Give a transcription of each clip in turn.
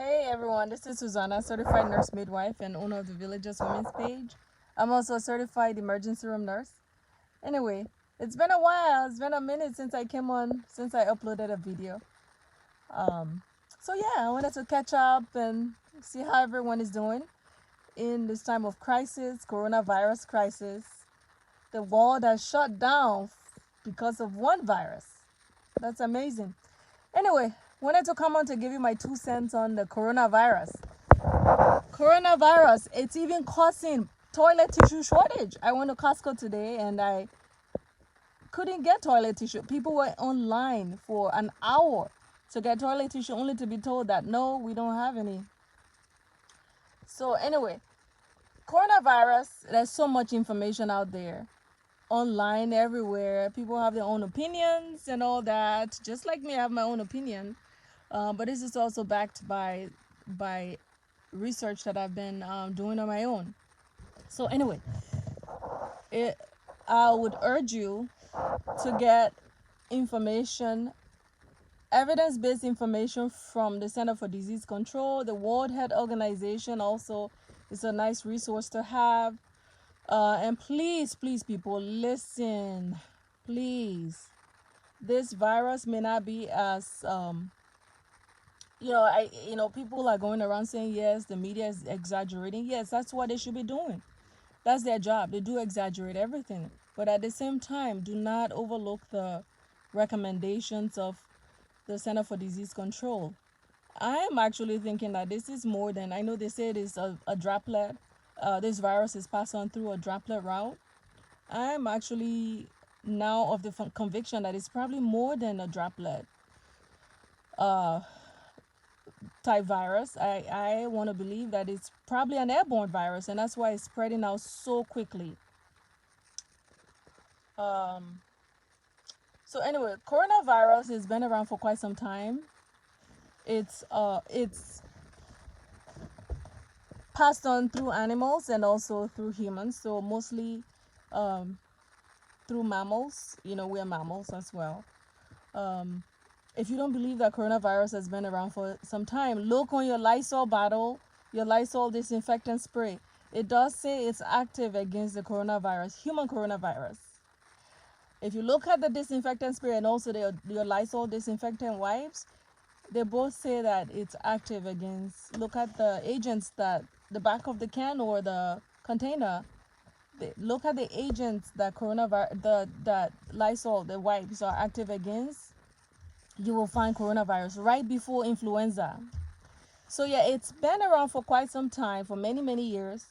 Hey everyone, this is Susanna, certified nurse midwife and owner of the Villages Women's page. I'm also a certified emergency room nurse. Anyway, it's been a while, it's been a minute since I came on, since I uploaded a video. Um, so yeah, I wanted to catch up and see how everyone is doing in this time of crisis, coronavirus crisis. The world has shut down because of one virus. That's amazing. Anyway, wanted to come on to give you my 2 cents on the coronavirus. Coronavirus, it's even causing toilet tissue shortage. I went to Costco today and I couldn't get toilet tissue. People were online for an hour to get toilet tissue only to be told that no, we don't have any. So anyway, coronavirus, there's so much information out there online everywhere. People have their own opinions and all that. Just like me, I have my own opinion. But this is also backed by research that I've been doing on my own. So anyway, I would urge you to get information, evidence-based information from the Center for Disease Control. The World Health Organization also is a nice resource to have. And please, people, listen. Please, this virus may not be as people are going around saying yes, the media is exaggerating. Yes, that's what they should be doing. That's their job. They do exaggerate everything. But at the same time, do not overlook the recommendations of the Center for Disease Control. I am actually thinking that this is more than, I know they say it is a droplet. This virus is passed on through a droplet route. I am actually now of the conviction that it's probably more than a droplet type virus. I want to believe that it's probably an airborne virus, and that's why it's spreading out so quickly. So anyway, coronavirus has been around for quite some time. It's passed on through animals and also through humans. So mostly through mammals. You know, we're mammals as well. If you don't believe that coronavirus has been around for some time, look on your Lysol bottle, your Lysol disinfectant spray. It does say it's active against the coronavirus, human coronavirus. If you look at the disinfectant spray and also your Lysol disinfectant wipes, they both say that it's active against, look at the agents that, the back of the can or the container, look at the agents that that Lysol, the wipes are active against. You will find coronavirus right before influenza. So yeah, it's been around for quite some time, for many years.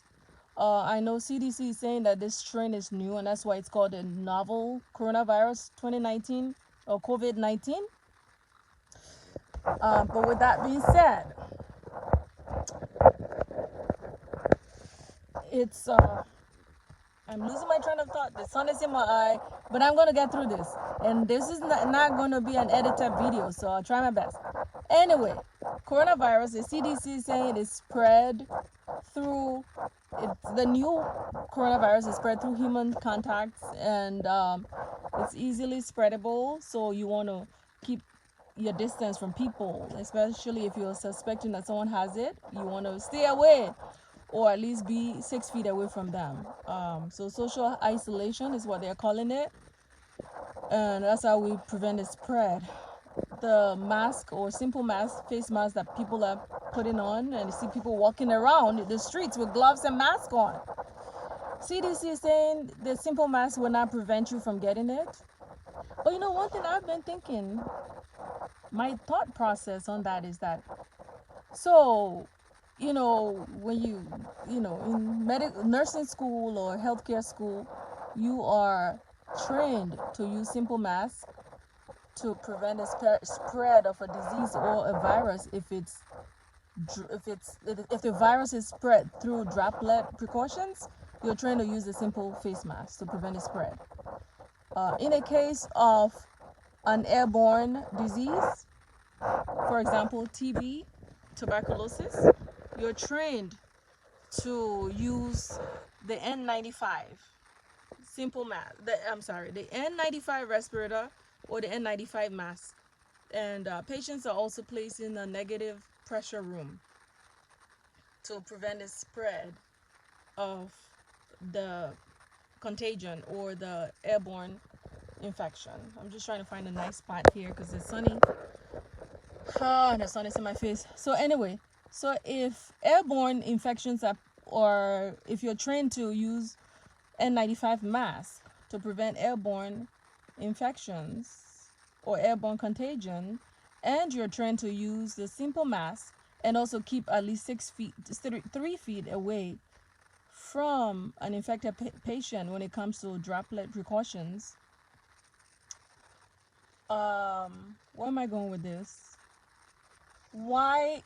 I know CDC is saying that this strain is new, and that's why it's called the novel coronavirus 2019 or COVID-19. But with that being said, it's I'm losing my train of thought. The sun is in my eye, but I'm gonna get through this. And this is not gonna be an edited video, so I'll try my best. Anyway, coronavirus, the CDC is saying it is spread through, the new coronavirus is spread through human contacts, and it's easily spreadable. So you want to keep your distance from people, especially if you're suspecting that someone has it. You want to stay away, or at least be 6 feet away from them. So social isolation is what they're calling it, and that's how we prevent the spread. The mask or simple mask, face mask that people are putting on, and you see people walking around the streets with gloves and masks on. CDC is saying the simple mask will not prevent you from getting it. But you know, one thing I've been thinking, my thought process on that is that, so, you know, when in nursing school or healthcare school, you are trained to use simple masks to prevent the spread of a disease or a virus if the virus is spread through droplet precautions. You're trained to use a simple face mask to prevent the spread. In a case of an airborne disease, for example TB, tuberculosis, you're trained to use the N95 simple mask, the N95 respirator or the N95 mask And patients are also placed in a negative pressure room to prevent the spread of the contagion or the airborne infection. I'm just trying to find a nice spot here because it's sunny. The sun is in my face. So anyway, so if airborne infections are, or if you're trained to use N95 mask to prevent airborne infections or airborne contagion, and you're trained to use the simple mask and also keep at least 3 feet away from an infected patient when it comes to droplet precautions. Where am I going with this? Why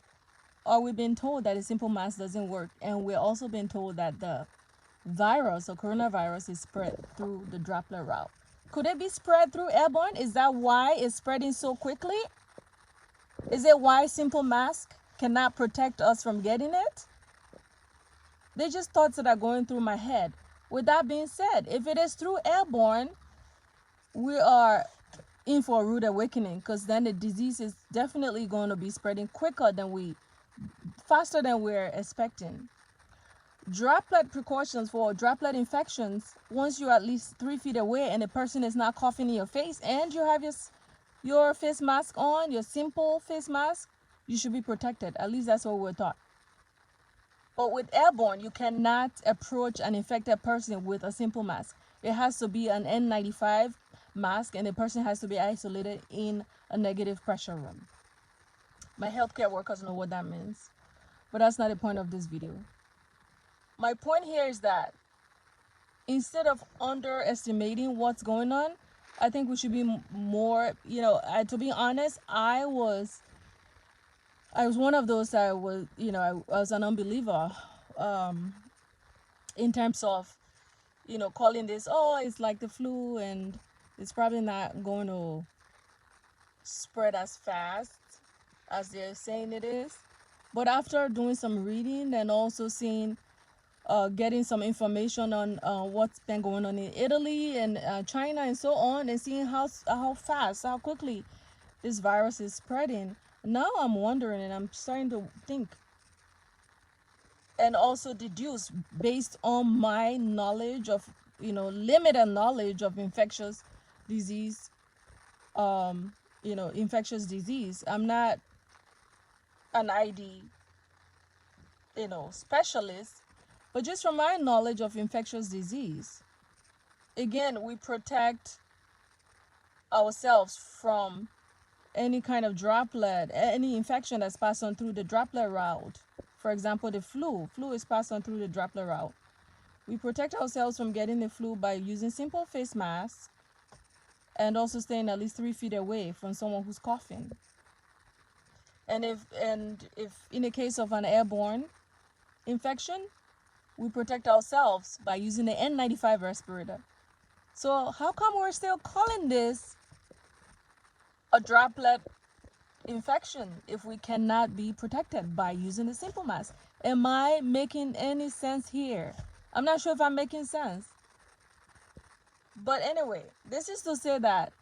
are we being told that a simple mask doesn't work, and we're also being told that the virus or coronavirus is spread through the droplet route? Could it be spread through airborne? Is that why it's spreading so quickly? Is it why simple mask cannot protect us from getting it? They're just thoughts that are going through my head. With that being said, if it is through airborne, we are in for a rude awakening, because then the disease is definitely going to be spreading faster than we're expecting. Droplet precautions for droplet infections: once you're at least 3 feet away and the person is not coughing in your face and you have your face mask on, your simple face mask, you should be protected. At least that's what we're taught. But with airborne, you cannot approach an infected person with a simple mask. It has to be an N95 mask, and the person has to be isolated in a negative pressure room. My healthcare workers know what that means, but that's not the point of this video. My point here is that instead of underestimating what's going on, I think we should be more, to be honest, I was one of those that was, I was an unbeliever in terms of, calling this, oh, it's like the flu and it's probably not going to spread as fast as they're saying it is. But after doing some reading and also getting some information on what's been going on in Italy and China and so on, and seeing how quickly this virus is spreading, now I'm wondering, and I'm starting to think and also deduce based on my knowledge of, limited knowledge of infectious disease. Infectious disease. I'm not an ID, specialist, but just from my knowledge of infectious disease, again, we protect ourselves from any kind of droplet, any infection that's passed on through the droplet route. For example, the flu is passed on through the droplet route. We protect ourselves from getting the flu by using simple face masks and also staying at least 3 feet away from someone who's coughing. And if in the case of an airborne infection, we protect ourselves by using the N95 respirator. So how come we're still calling this a droplet infection if we cannot be protected by using the simple mask? Am I making any sense here? I'm not sure if I'm making sense. But anyway, this is to say that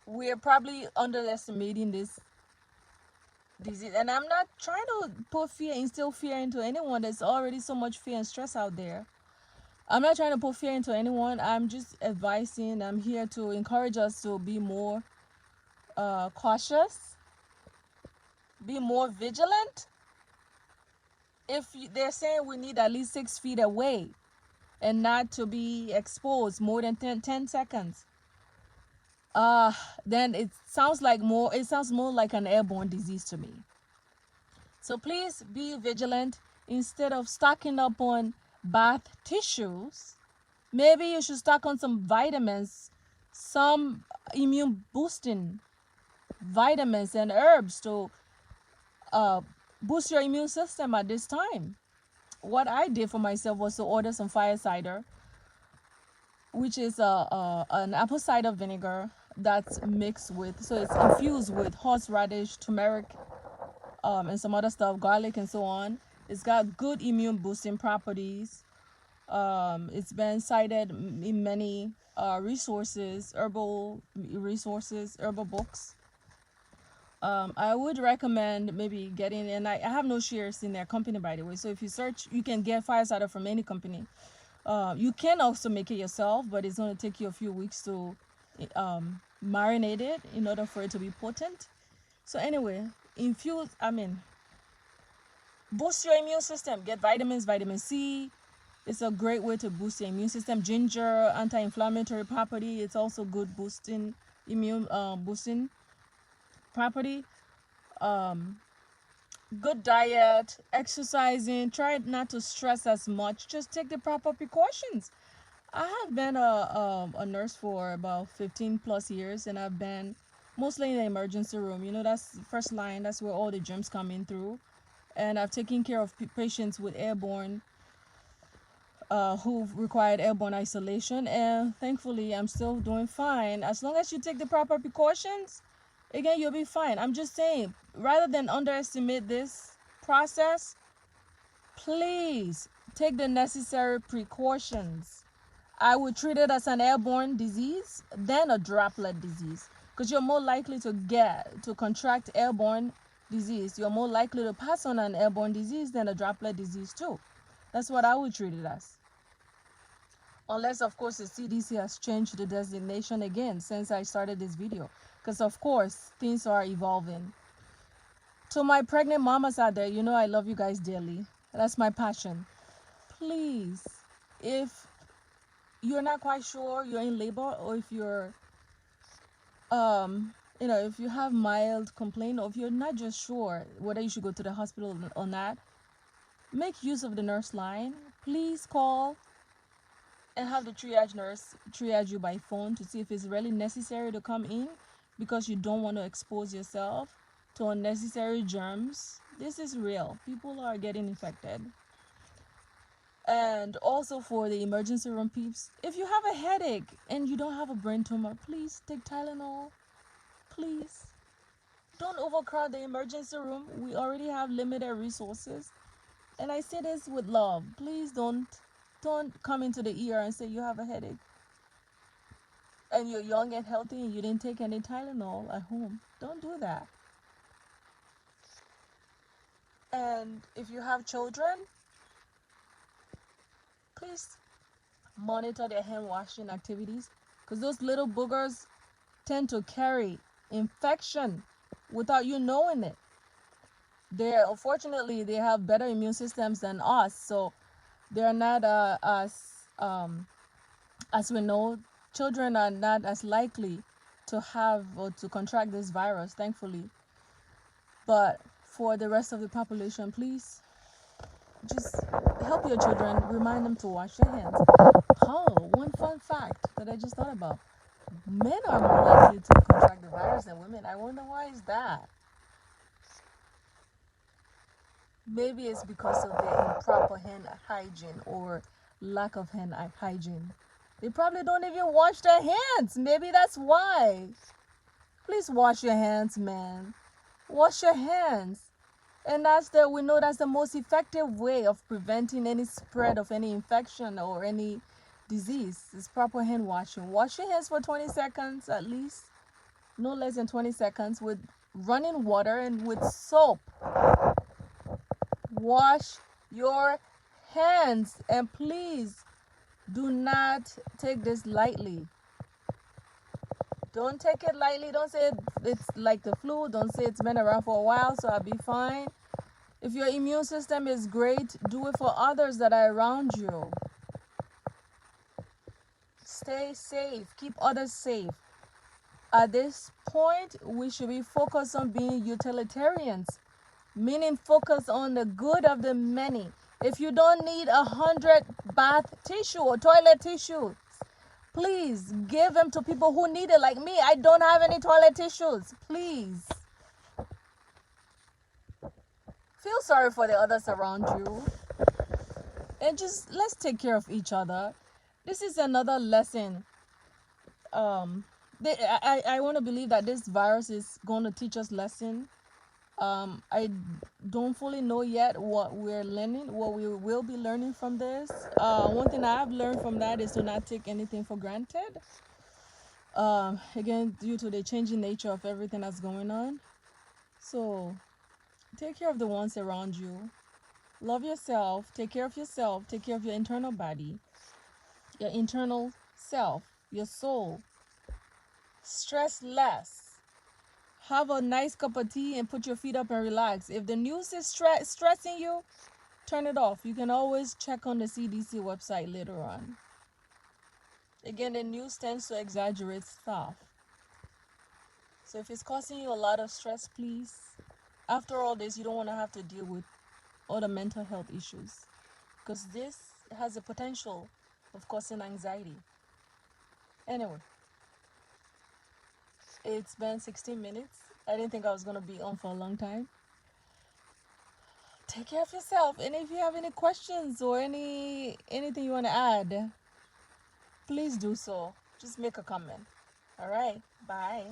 we're probably underestimating this disease. And I'm not trying to instill fear into anyone. There's already so much fear and stress out there. I'm not trying to put fear into anyone. I'm just advising. I'm here to encourage us to be more cautious, be more vigilant. If they're saying we need at least 6 feet away and not to be exposed more than 10 seconds, then it sounds more like an airborne disease to me. So please be vigilant. Instead of stocking up on bath tissues, maybe you should stock on some vitamins, some immune boosting vitamins and herbs to boost your immune system at this time. What I did for myself was to order some fire cider, which is an apple cider vinegar that's mixed with, so it's infused with horseradish, turmeric, and some other stuff, garlic and so on. It's got good immune boosting properties. It's been cited in many resources, herbal resources, herbal books. I would recommend maybe getting, and I have no shares in their company, by the way. So if you search, you can get fire cider from any company. You can also make it yourself, but it's going to take you a few weeks to marinate it in order for it to be potent. So anyway, boost your immune system. Get vitamins, vitamin C. It's a great way to boost your immune system. Ginger, anti-inflammatory property. It's also good boosting property. Good diet, exercising. Try not to stress as much. Just take the proper precautions. I have been a nurse for about 15 plus years, and I've been mostly in the emergency room. That's the first line. That's where all the germs come in through. And I've taken care of patients with airborne, who required airborne isolation. And thankfully, I'm still doing fine. As long as you take the proper precautions, again, you'll be fine. I'm just saying, rather than underestimate this process, please take the necessary precautions. I would treat it as an airborne disease, then a droplet disease, because you're more likely to contract airborne disease. You're more likely to pass on an airborne disease than a droplet disease too. That's what I would treat it as. Unless, of course, the CDC has changed the designation again since I started this video, because of course things are evolving. To my pregnant mamas out there, I love you guys dearly. That's my passion. Please, if you're not quite sure you're in labor, or if you're if you have mild complaint, or if you're not just sure whether you should go to the hospital or not, make use of the nurse line. Please call and have the triage nurse triage you by phone to see if it's really necessary to come in, because you don't want to expose yourself to unnecessary germs. This is real. People are getting infected. And also, for the emergency room peeps, if you have a headache and you don't have a brain tumor, please take Tylenol. Please. Don't overcrowd the emergency room. We already have limited resources. And I say this with love. Please don't come into the ER and say you have a headache and you're young and healthy and you didn't take any Tylenol at home. Don't do that. And if you have children, please monitor their hand washing activities, because those little boogers tend to carry infection without you knowing it. Unfortunately, they have better immune systems than us, so they're not as we know, children are not as likely to have or to contract this virus, thankfully. But for the rest of the population, please just help your children, remind them to wash their hands. One fun fact that I just thought about: men are more likely to contract the virus than women. I wonder why is that? Maybe it's because of their improper hand hygiene or lack of hand hygiene. They probably don't even wash their hands. Maybe that's why. Please wash your hands, man. Wash your hands. And we know that's the most effective way of preventing any spread of any infection or any disease, is proper hand washing. Wash your hands for 20 seconds at least, no less than 20 seconds, with running water and with soap. Wash your hands, and please do not take this lightly. Don't take it lightly. Don't say it's like the flu. Don't say it's been around for a while, so I'll be fine. If your immune system is great, do it for others that are around you. Stay safe. Keep others safe. At this point, we should be focused on being utilitarians, meaning focus on the good of the many. If you don't need 100 bath tissue or toilet tissue, please give them to people who need it, like me. I don't have any toilet tissues. Please. Feel sorry for the others around you. And just let's take care of each other. This is another lesson. I want to believe that this virus is going to teach us lesson I don't fully know yet what we're learning, what we will be learning from this. One thing I've learned from that is to not take anything for granted. Again, due to the changing nature of everything that's going on. So take care of the ones around you. Love yourself. Take care of yourself. Take care of your internal body, your internal self, your soul. Stress less. Have a nice cup of tea and put your feet up and relax. If the news is stressing you, turn it off. You can always check on the CDC website later on. Again, the news tends to exaggerate stuff. So if it's causing you a lot of stress, please, after all this, you don't want to have to deal with other mental health issues, because this has the potential of causing anxiety. Anyway, it's been 16 minutes. I didn't think I was going to be on for a long time. Take care of yourself. And if you have any questions or anything you want to add, please do so. Just make a comment. All right. Bye.